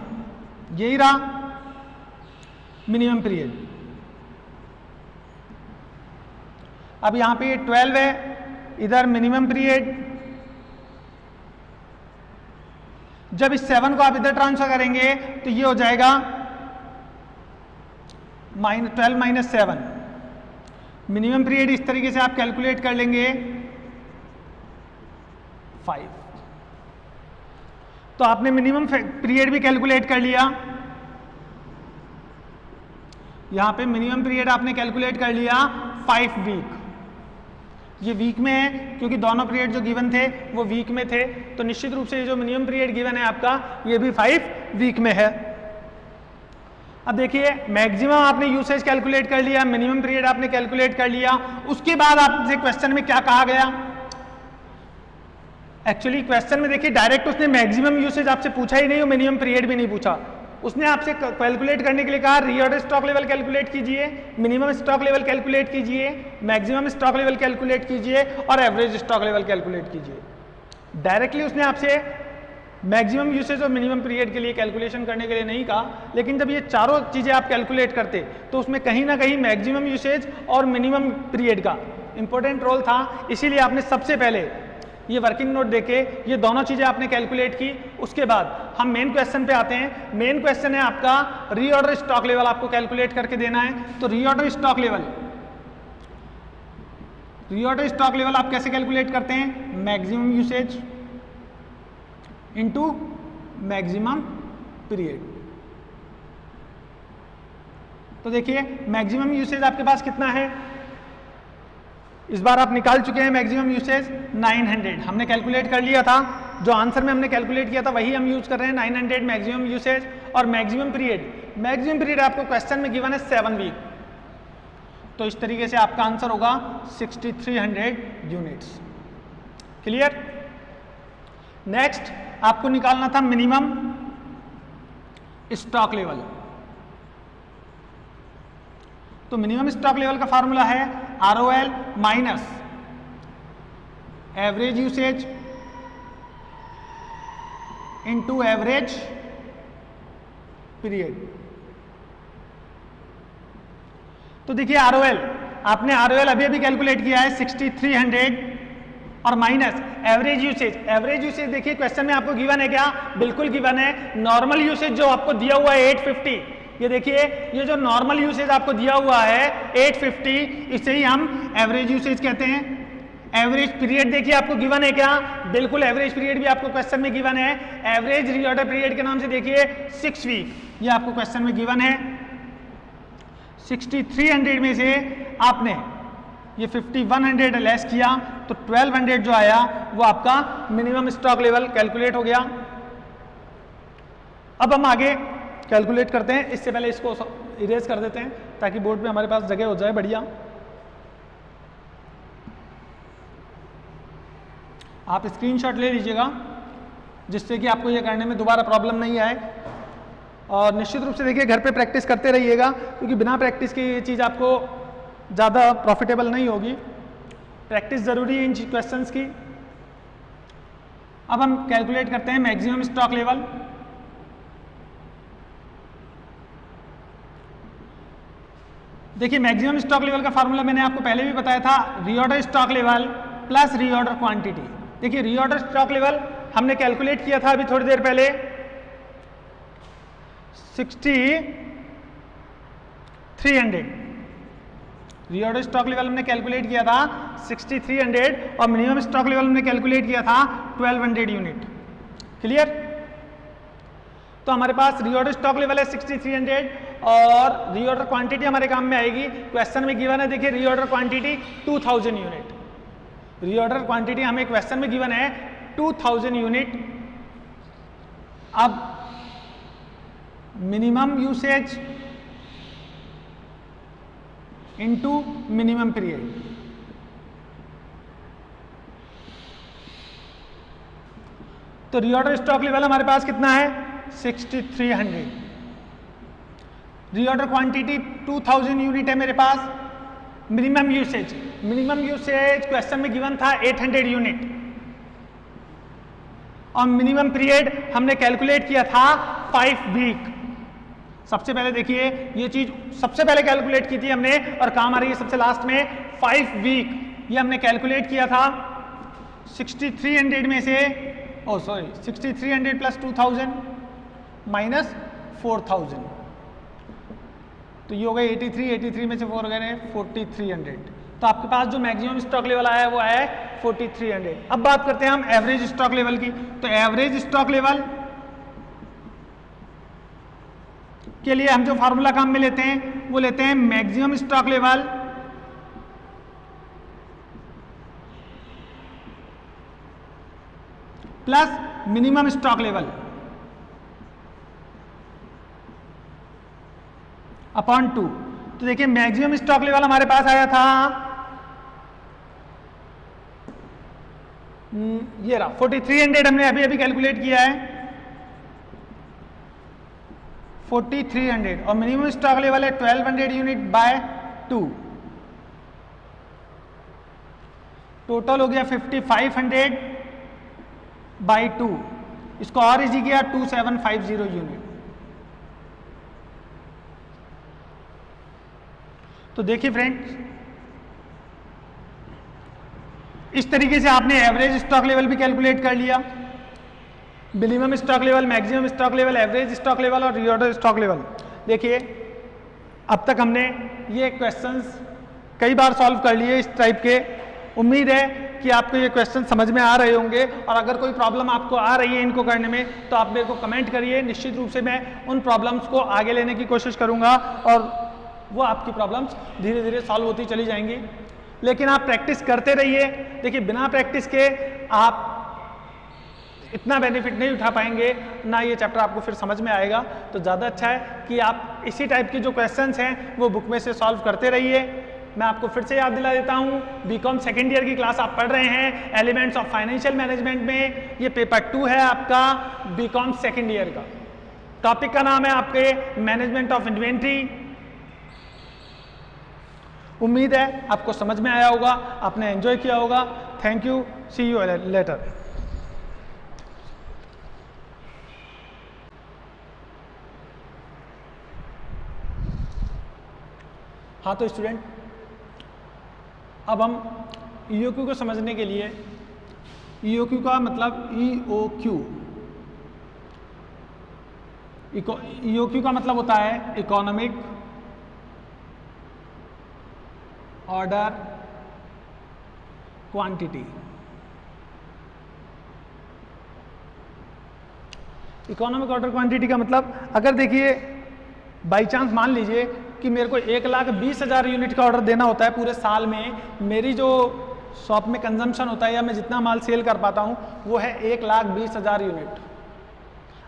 यही रहा मिनिमम पीरियड। अब यहाँ पे ये 12 है, इधर मिनिमम पीरियड। जब इस 7 को आप इधर ट्रांसफर करेंगे तो ये हो जाएगा 12 माइनस 7। मिनिमम पीरियड इस तरीके से आप कैलकुलेट कर लेंगे 5। तो आपने मिनिमम पीरियड भी कैलकुलेट कर लिया। यहां पे मिनिमम पीरियड आपने कैलकुलेट कर लिया 5 वीक, ये वीक में है क्योंकि दोनों पीरियड जो गिवन थे वो वीक में थे, तो निश्चित रूप से ये जो मिनिमम पीरियड गिवन है आपका ये भी 5 वीक में है। अब देखिए मैक्सिमम आपने यूसेज कैलकुलेट कर लिया, मिनिमम पीरियड आपने कैलकुलेट कर लिया, उसके बाद आपसे क्वेश्चन में क्या कहा गया। एक्चुअली क्वेश्चन में देखिए डायरेक्ट उसने मैक्सिमम यूसेज आपसे पूछा ही नहीं और मिनिमम पीरियड भी नहीं पूछा, उसने आपसे कैलकुलेट करने के लिए कहा रीऑर्डर स्टॉक लेवल कैलकुलेट कीजिए, मिनिमम स्टॉक लेवल कैलकुलेट कीजिए, मैक्सिमम स्टॉक लेवल कैलकुलेट कीजिए और एवरेज स्टॉक लेवल कैलकुलेट कीजिए। डायरेक्टली उसने आपसे मैक्सिमम यूसेज और मिनिमम पीरियड के लिए कैलकुलेशन करने के लिए नहीं कहा, लेकिन जब ये चारों चीजें आप कैलकुलेट करते तो उसमें कहीं ना कहीं मैक्सिमम यूसेज और मिनिमम पीरियड का इंपॉर्टेंट रोल था, इसीलिए आपने सबसे पहले ये वर्किंग नोट देके ये दोनों चीजें आपने कैलकुलेट की। उसके बाद हम मेन क्वेश्चन पे आते हैं। मेन क्वेश्चन है आपका रीऑर्डर स्टॉक लेवल आपको कैलकुलेट करके देना है। तो रीऑर्डर स्टॉक लेवल आप कैसे कैलकुलेट करते हैं, maximum usage into maximum period. तो देखिए मैक्सिमम यूसेज आपके पास कितना है, इस बार आप निकाल चुके हैं मैक्सिमम यूसेज 900, हमने कैलकुलेट कर लिया था, जो आंसर में हमने कैलकुलेट किया था वही हम यूज कर रहे हैं 900 मैक्सिमम यूसेज। और मैक्सिमम पीरियड आपको क्वेश्चन में गिवन है 7 वीक, तो इस तरीके से आपका आंसर होगा 6300 यूनिट्स। क्लियर। नेक्स्ट आपको निकालना था मिनिमम स्टॉक लेवल। तो मिनिमम स्टॉक लेवल का फॉर्मूला है ROL minus average usage into average period. तो देखिए ROL आपने अभी अभी कैलकुलेट किया है 6300 और माइनस एवरेज यूसेज देखिए क्वेश्चन में आपको गिवन है क्या, बिल्कुल गिवन है। नॉर्मल यूसेज जो आपको दिया हुआ है 850, ये देखिए ये जो नॉर्मल यूसेज आपको दिया हुआ है 850, इसे ही हम एवरेज यूसेज कहते हैं। एवरेज पीरियड देखिए आपको गिवन है क्या, बिल्कुल एवरेज पीरियड भी आपको क्वेश्चन में गिवन है। एवरेज रीऑर्डर पीरियड के नाम से देखिए 6 वीक, ये आपको क्वेश्चन में गिवन है। 6300 में से आपने ये 5100 लेस किया तो 1200 जो आया वो आपका मिनिमम स्टॉक लेवल कैलकुलेट हो गया। अब हम आगे कैलकुलेट करते हैं, इससे पहले इसको इरेज कर देते हैं ताकि बोर्ड पे हमारे पास जगह हो जाए बढ़िया। आप स्क्रीनशॉट ले लीजिएगा जिससे कि आपको ये करने में दोबारा प्रॉब्लम नहीं आए। और निश्चित रूप से देखिए घर पे प्रैक्टिस करते रहिएगा क्योंकि बिना प्रैक्टिस के ये चीज़ आपको ज़्यादा प्रॉफिटेबल नहीं होगी। प्रैक्टिस ज़रूरी है इन क्वेश्चंस की। अब हम कैलकुलेट करते हैं मैक्सिमम स्टॉक लेवल। देखिए मैक्सिमम स्टॉक लेवल का फार्मूला मैंने आपको पहले भी बताया था, reorder stock level plus reorder quantity. देखिए रीऑर्डर स्टॉक लेवल हमने कैलकुलेट किया था अभी थोड़ी देर पहले 6300। रीऑर्डर स्टॉक लेवल हमने कैलकुलेट किया था 6300 और मिनिमम स्टॉक लेवल हमने कैलकुलेट किया था 1200 यूनिट। क्लियर। तो हमारे पास रीऑर्डर स्टॉक लेवल है 6300 और रीऑर्डर क्वांटिटी हमारे काम में आएगी। क्वेश्चन में गिवन है देखिए reorder quantity 2000 unit. Reorder quantity हमें क्वेश्चन में गिवन है 2000 यूनिट। अब minimum usage into minimum period. तो रीऑर्डर स्टॉक लेवल हमारे पास कितना है 6300। रीऑर्डर क्वांटिटी 2000 यूनिट है मेरे पास। मिनिमम यूसेज क्वेश्चन में गिवन था 800 यूनिट और मिनिमम पीरियड हमने कैलकुलेट किया था 5 वीक। सबसे पहले देखिए ये चीज सबसे पहले कैलकुलेट की थी हमने और काम आ रही है सबसे लास्ट में 5 वीक। ये हमने कैलकुलेट किया था 6300 में से 6300 प्लस 2000 माइनस 4000, तो ये हो गया 83 में से 4 गए 4300। तो आपके पास जो मैक्सिमम स्टॉक लेवल आया है वो आया है 4300। अब बात करते हैं हम एवरेज स्टॉक लेवल की। तो एवरेज स्टॉक लेवल के लिए हम जो फार्मूला काम में लेते हैं वो लेते हैं maximum stock level plus minimum stock level upon 2। तो देखिए मैक्सिमम स्टॉक लेवल हमारे पास आया था ये रहा 4300, हमने अभी अभी कैलकुलेट किया है 4300, और मिनिमम स्टॉक लेवल है 1200 यूनिट बाय 2, टोटल हो गया 5500 बाई 2, इसको और इजी किया 2750 यूनिट। तो देखिए फ्रेंड्स, इस तरीके से आपने एवरेज स्टॉक लेवल भी कैलकुलेट कर लिया, minimum stock level, maximum stock level, average stock level और रीऑर्डर स्टॉक लेवल। देखिए अब तक हमने ये क्वेश्चंस कई बार सॉल्व कर लिए इस टाइप के। उम्मीद है कि आपको ये क्वेश्चन समझ में आ रहे होंगे, और अगर कोई प्रॉब्लम आपको आ रही है इनको करने में तो आप मेरे को कमेंट करिए, निश्चित रूप से मैं उन प्रॉब्लम्स को आगे लेने की कोशिश करूंगा और वो आपकी प्रॉब्लम्स धीरे धीरे सॉल्व होती चली जाएंगी। लेकिन आप प्रैक्टिस करते रहिए। देखिए बिना प्रैक्टिस के आप इतना बेनिफिट नहीं उठा पाएंगे, ना ये चैप्टर आपको फिर समझ में आएगा। तो ज़्यादा अच्छा है कि आप इसी टाइप के जो क्वेश्चंस हैं वो बुक में से सॉल्व करते रहिए। मैं आपको फिर से याद दिला देता हूँ, बीकॉम सेकेंड ईयर की क्लास आप पढ़ रहे हैं एलिमेंट्स ऑफ फाइनेंशियल मैनेजमेंट में। ये पेपर 2 है आपका बीकॉम सेकेंड ईयर का। टॉपिक का नाम है आपके मैनेजमेंट ऑफ इन्वेंट्री। उम्मीद है आपको समझ में आया होगा, आपने एंजॉय किया होगा। Thank you, see you later. हाँ तो स्टूडेंट, अब हम EOQ को समझने के लिए, EOQ का मतलब EOQ का मतलब होता है economic order quantity. Economic order quantity का मतलब, अगर देखिए बाई चांस मान लीजिए कि मेरे को 1,20,000 यूनिट का ऑर्डर देना होता है पूरे साल में, मेरी जो शॉप में कंजम्पशन होता है या मैं जितना माल सेल कर पाता हूं वो है 1,20,000 यूनिट।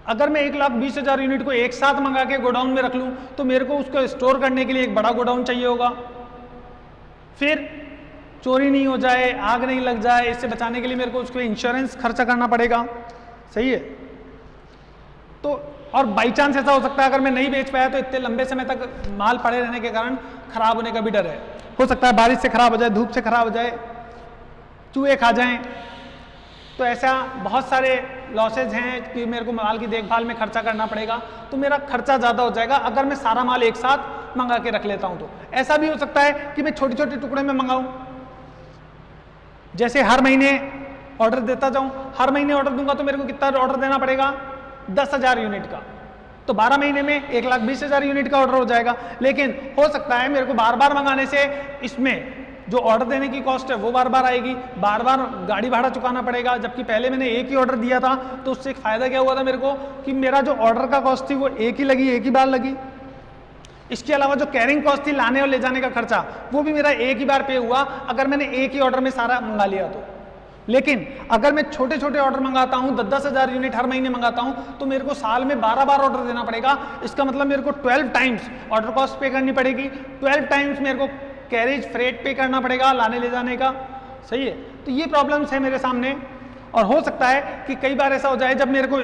अगर मैं 1,20,000 यूनिट को एक साथ मंगा के गोडाउन में रख लूं तो मेरे को उसको स्टोर करने के लिए एक बड़ा गोडाउन चाहिए होगा, फिर चोरी नहीं हो जाए, आग नहीं लग जाए, इससे बचाने के लिए मेरे को उसको इंश्योरेंस खर्चा करना पड़ेगा। सही है। तो और बाई चांस ऐसा हो सकता है अगर मैं नहीं बेच पाया तो इतने लंबे समय तक माल पड़े रहने के कारण खराब होने का भी डर है। हो सकता है बारिश से खराब हो जाए, धूप से खराब हो जाए, चूहे खा जाएं। तो ऐसा बहुत सारे लॉसेज हैं कि मेरे को माल की देखभाल में खर्चा करना पड़ेगा, तो मेरा खर्चा ज़्यादा हो जाएगा अगर मैं सारा माल एक साथ मंगा के रख लेता हूं। तो ऐसा भी हो सकता है कि मैं छोटे छोटे टुकड़े में मंगाऊं, जैसे हर महीने ऑर्डर देता जाऊं। हर महीने ऑर्डर दूंगा तो मेरे को कितना ऑर्डर देना पड़ेगा, 10,000 यूनिट का। तो 12 महीने में 1,20,000 यूनिट का ऑर्डर हो जाएगा। लेकिन हो सकता है मेरे को बार बार मंगाने से इसमें जो ऑर्डर देने की कॉस्ट है वो बार बार आएगी, बार बार गाड़ी भाड़ा चुकाना पड़ेगा। जबकि पहले मैंने एक ही ऑर्डर दिया था तो उससे एक फायदा क्या हुआ था मेरे को कि मेरा जो ऑर्डर का कॉस्ट थी वो एक ही लगी, एक ही बार लगी। इसके अलावा जो कैरिंग कॉस्ट थी, लाने और ले जाने का खर्चा, वो भी मेरा एक ही बार पे हुआ अगर मैंने एक ही ऑर्डर में सारा मंगा लिया तो। लेकिन अगर मैं छोटे छोटे ऑर्डर मंगाता हूं, 10,000 यूनिट हर महीने मंगाता हूं, तो मेरे को साल में 12 बार ऑर्डर देना पड़ेगा। इसका मतलब मेरे को 12 टाइम्स ऑर्डर कॉस्ट पे करनी पड़ेगी, 12 टाइम्स मेरे को कैरेज फ्रेट पे करना पड़ेगा लाने ले जाने का। सही है। तो ये प्रॉब्लम्स है मेरे सामने, और हो सकता है कि कई बार ऐसा हो जाए जब मेरे को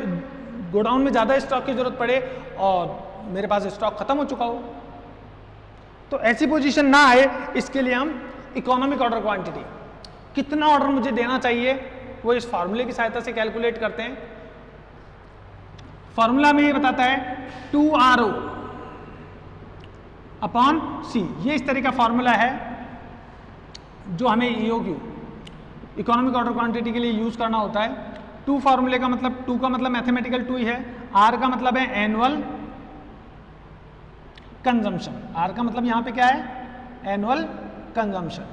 गोडाउन में ज़्यादा स्टॉक की जरूरत पड़े और मेरे पास स्टॉक खत्म हो चुका हो। तो ऐसी पोजीशन ना आए, इसके लिए हम इकोनॉमिक ऑर्डर क्वांटिटी, कितना ऑर्डर मुझे देना चाहिए, वो इस फार्मूले की सहायता से कैलकुलेट करते हैं। फार्मूला में ये बताता है 2RO अपॉन C। ये इस तरह का फार्मूला है जो हमें EOQ, इकोनॉमिक ऑर्डर क्वांटिटी के लिए यूज करना होता है। 2 फार्मूले का मतलब, 2 का मतलब मैथमेटिकल 2 ही है, R का मतलब है एनुअल कंजम्पशन। R का मतलब यहां पे क्या है, एनुअल कंजम्पशन।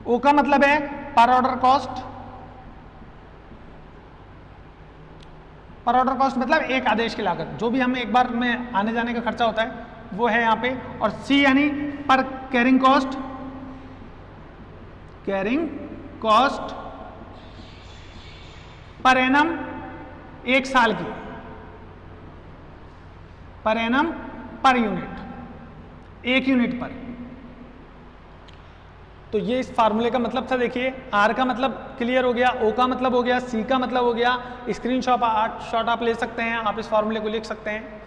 O का मतलब है per order cost, per order cost मतलब एक आदेश की लागत, जो भी हमें एक बार में आने जाने का खर्चा होता है वो है यहाँ पे। और सी यानी पर carrying cost, carrying cost per annum एक साल की, पर एनम पर यूनिट, एक यूनिट पर। तो ये इस फार्मूले का मतलब था। देखिए आर का मतलब क्लियर हो गया, ओ का मतलब हो गया, सी का मतलब हो गया, स्क्रीनशॉट आप ले सकते हैं, आप इस फार्मूले को लिख सकते हैं।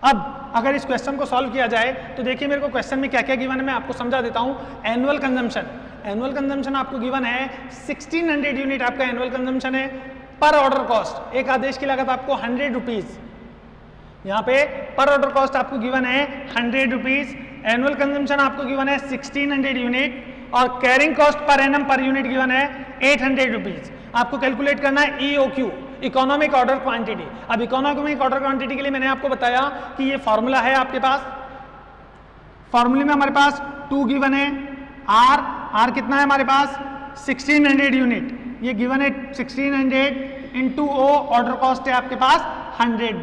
अब अगर इस क्वेश्चन को सॉल्व किया जाए तो देखिए मेरे को क्वेश्चन में क्या क्या गिवन है मैं आपको समझा देता हूं। एनुअल कंजम्पशन आपको गिवन है 1600 यूनिट आपका एनुअल कंजम्पशन है। पर ऑर्डर कॉस्ट एक आदेश की लागत आपको 100 रुपीज, यहाँ पे पर ऑर्डर कॉस्ट आपको गिवन है 100 रुपीज, एनुअल कंजम्पशन आपको गिवन है 1600 यूनिट और carrying cost per annum per unit given है 800 रुपीज। आपको कैलकुलेट करना है ईओक्यू, इकोनॉमिक ऑर्डर क्वांटिटी। अब इकोनॉमिक ऑर्डर क्वांटिटी के लिए मैंने आपको बताया कि ये फॉर्मूला है आपके पास। फॉर्मूले में हमारे पास 2 गिवन है, आर कितना है हमारे पास 1600 यूनिट, ये गिवन है 1600 इंटू ओ, ऑर्डर कॉस्ट है आपके पास 100,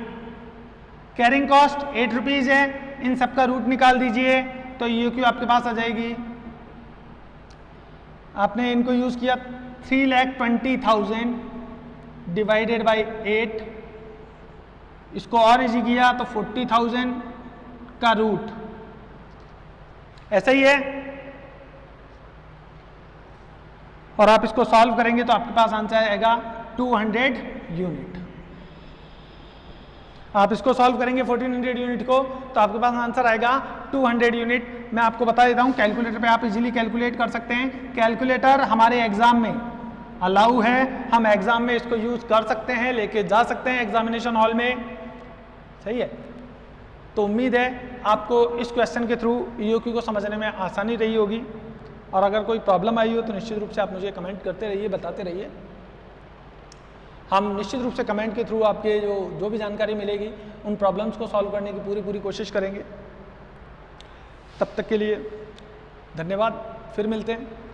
कैरिंग कॉस्ट 8 रुपीज है। इन सब का रूट निकाल दीजिए तो ईओक्यू आपके पास आ जाएगी। आपने इनको यूज किया 3,20,000 डिवाइडेड बाई 8, इसको और इजी किया तो 40,000 का रूट, ऐसा ही है। और आप इसको सॉल्व करेंगे तो आपके पास आंसर आएगा 200 यूनिट। आप इसको सॉल्व करेंगे 1400 यूनिट को तो आपके पास आंसर आएगा 200 यूनिट। मैं आपको बता देता हूं कैलकुलेटर पे आप इजीली कैलकुलेट कर सकते हैं। कैलकुलेटर हमारे एग्जाम में अलाउ है, हम एग्जाम में इसको यूज कर सकते हैं, लेके जा सकते हैं एग्जामिनेशन हॉल में, सही है। तो उम्मीद है आपको इस क्वेश्चन के थ्रू ईओक्यू को समझने में आसानी रही होगी। और अगर कोई प्रॉब्लम आई हो तो निश्चित रूप से आप मुझे कमेंट करते रहिए, बताते रहिए। हम निश्चित रूप से कमेंट के थ्रू आपके जो भी जानकारी मिलेगी उन प्रॉब्लम्स को सॉल्व करने की पूरी कोशिश करेंगे। तब तक के लिए धन्यवाद, फिर मिलते हैं।